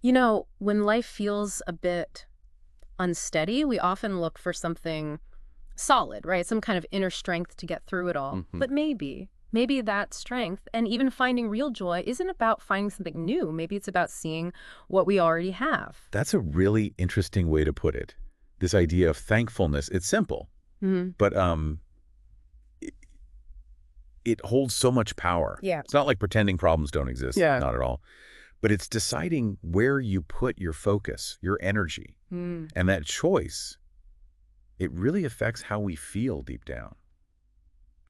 When life feels a bit unsteady, we often look for something solid, right? Some kind of inner strength to get through it all. Hmm. But maybe that strength and even finding real joy isn't about finding something new. Maybe it's about seeing what we already have. That's a really interesting way to put it. This idea of thankfulness, it's simple, Hmm. but it, it holds so much power. Yeah. It's not like pretending problems don't exist, Yeah. not at all. But it's deciding where you put your focus, your energy. Mm. And that choice, it really affects how we feel deep down.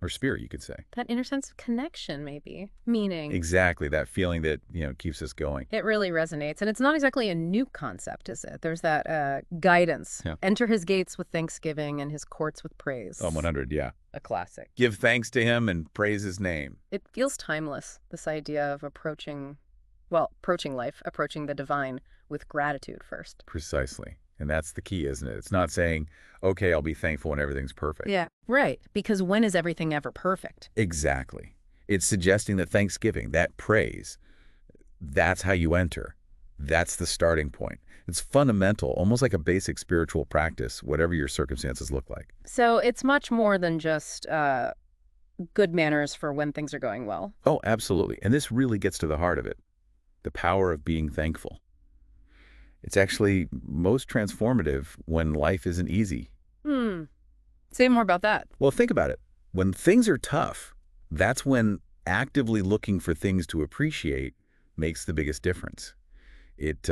Or spirit, you could say. That inner sense of connection, maybe. Meaning. Exactly, that feeling that, keeps us going. It really resonates. And it's not exactly a new concept, is it? There's that guidance. Yeah. Enter his gates with thanksgiving and his courts with praise. Oh, 100, yeah. A classic. Give thanks to him and praise his name. It feels timeless, this idea of approaching life, approaching the divine with gratitude first. Precisely. And that's the key, isn't it? It's not saying, okay, I'll be thankful when everything's perfect. Yeah. Right. Because when is everything ever perfect? Exactly. It's suggesting that thanksgiving, that praise, that's how you enter. That's the starting point. It's fundamental, almost like a basic spiritual practice, whatever your circumstances look like. So it's much more than just good manners for when things are going well. Oh, absolutely. And this really gets to the heart of it, the power of being thankful. It's actually most transformative when life isn't easy. Hmm. Say more about that. Well, think about it. When things are tough, that's when actively looking for things to appreciate makes the biggest difference. It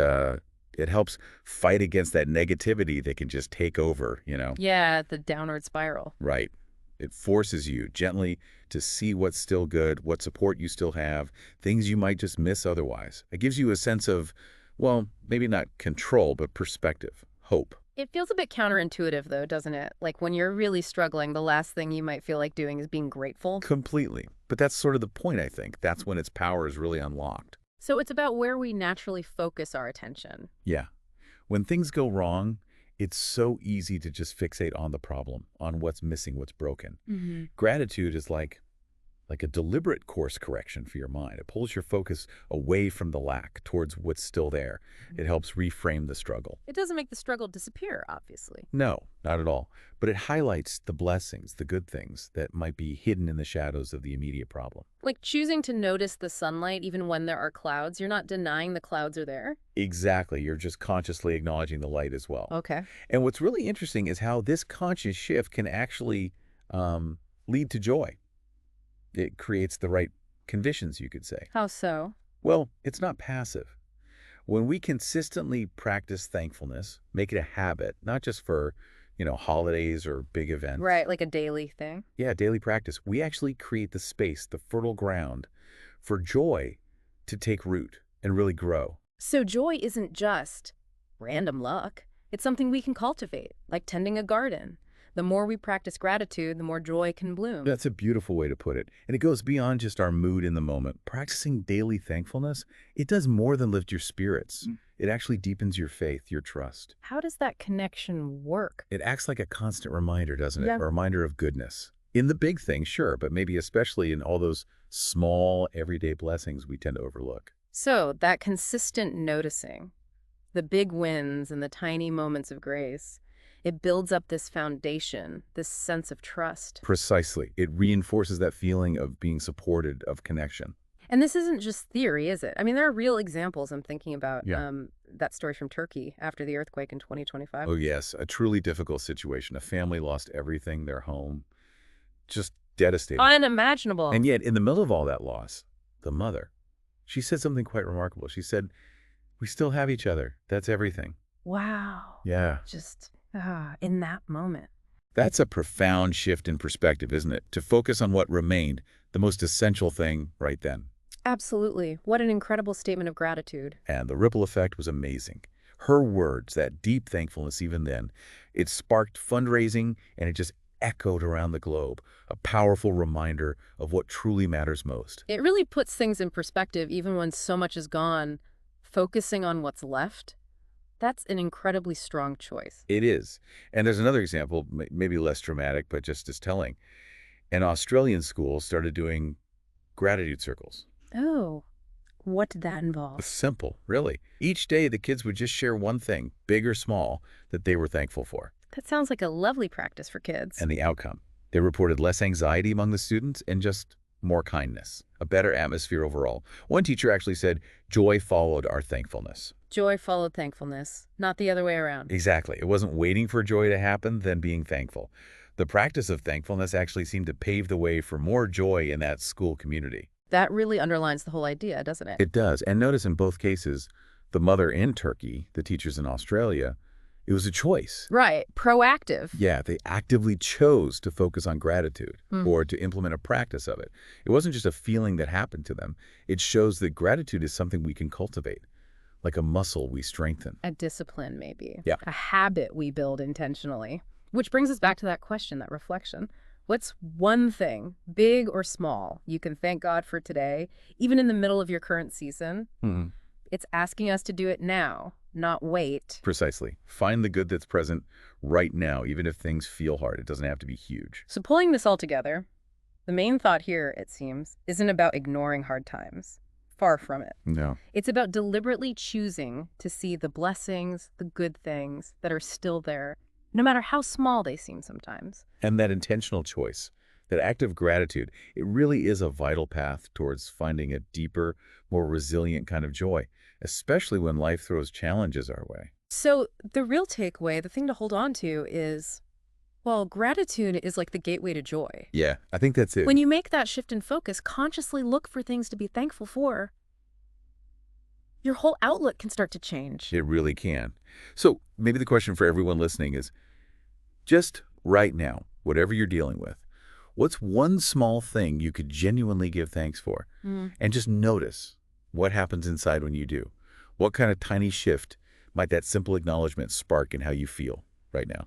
helps fight against that negativity that can just take over. Yeah, the downward spiral. Right. It forces you gently to see what's still good, what support you still have, things you might just miss otherwise. It gives you a sense of, well, maybe not control, but perspective, hope. It feels a bit counterintuitive, though, doesn't it? Like when you're really struggling, the last thing you might feel like doing is being grateful. Completely. But that's sort of the point, I think. That's when its power is really unlocked. So it's about where we naturally focus our attention. Yeah. When things go wrong, it's so easy to just fixate on the problem, on what's missing, what's broken. Hmm. Gratitude is like a deliberate course correction for your mind. It pulls your focus away from the lack towards what's still there. It helps reframe the struggle. It doesn't make the struggle disappear, obviously. No, not at all. But it highlights the blessings, the good things that might be hidden in the shadows of the immediate problem. Like choosing to notice the sunlight even when there are clouds, you're not denying the clouds are there. Exactly. You're just consciously acknowledging the light as well. Okay. And what's really interesting is how this conscious shift can actually lead to joy. It creates the right conditions, you could say. How so? Well, it's not passive. When we consistently practice thankfulness, make it a habit, not just for, holidays or big events. Right, like a daily thing. Yeah, daily practice. We actually create the space, the fertile ground for joy to take root and really grow. So joy isn't just random luck. It's something we can cultivate, like tending a garden. The more we practice gratitude, the more joy can bloom. That's a beautiful way to put it. And it goes beyond just our mood in the moment. Practicing daily thankfulness, it does more than lift your spirits. It actually deepens your faith, your trust. How does that connection work? It acts like a constant reminder, doesn't it? Yeah. A reminder of goodness. In the big things, sure, but maybe especially in all those small, everyday blessings we tend to overlook. So that consistent noticing, the big wins and the tiny moments of grace, it builds up this foundation, this sense of trust. Precisely. It reinforces that feeling of being supported, of connection. And this isn't just theory, is it? I mean, there are real examples I'm thinking about. Yeah. That story from Turkey after the earthquake in 2025. Oh, yes, a truly difficult situation. A family lost everything, their home, just devastating. Unimaginable. And yet, in the middle of all that loss, the mother, she said something quite remarkable. She said, we still have each other. That's everything. Wow. Yeah. Just in that moment. That's a profound shift in perspective, isn't it? To focus on what remained, the most essential thing right then. Absolutely. What an incredible statement of gratitude. And the ripple effect was amazing. Her words, that deep thankfulness even then, it sparked fundraising and it just echoed around the globe, a powerful reminder of what truly matters most. It really puts things in perspective even when so much is gone. Focusing on what's left, that's an incredibly strong choice. It is. And there's another example, maybe less dramatic, but just as telling. An Australian school started doing gratitude circles. Oh, What did that involve? Simple, really. Each day, the kids would just share one thing, big or small, that they were thankful for. That sounds like a lovely practice for kids. And the outcome. They reported less anxiety among the students and just more kindness, a better atmosphere overall. One teacher actually said, joy followed our thankfulness. Joy followed thankfulness, not the other way around. Exactly. It wasn't waiting for joy to happen, then being thankful. The practice of thankfulness actually seemed to pave the way for more joy in that school community. That really underlines the whole idea, doesn't it? It does. And notice in both cases, the mother in Turkey, the teachers in Australia, it was a choice. Right. Proactive. Yeah, they actively chose to focus on gratitude or to implement a practice of it. It wasn't just a feeling that happened to them. It shows that gratitude is something we can cultivate, like a muscle we strengthen. A discipline, maybe. Yeah. A habit we build intentionally. Which brings us back to that question, that reflection. What's one thing, big or small, you can thank God for today, even in the middle of your current season? Mhm. It's asking us to do it now, not wait. Precisely. Find the good that's present right now, even if things feel hard. It doesn't have to be huge. So pulling this all together, the main thought here, it seems, isn't about ignoring hard times. Far from it. No. It's about deliberately choosing to see the blessings, the good things that are still there, no matter how small they seem sometimes. And that intentional choice, that act of gratitude, it really is a vital path towards finding a deeper, more resilient kind of joy, especially when life throws challenges our way. So the real takeaway, the thing to hold on to is, well, gratitude is like the gateway to joy. Yeah, I think that's it. When you make that shift in focus, consciously look for things to be thankful for, your whole outlook can start to change. It really can. So maybe the question for everyone listening is, just right now, whatever you're dealing with, what's one small thing you could genuinely give thanks for? And just notice what happens inside when you do. What kind of tiny shift might that simple acknowledgement spark in how you feel right now?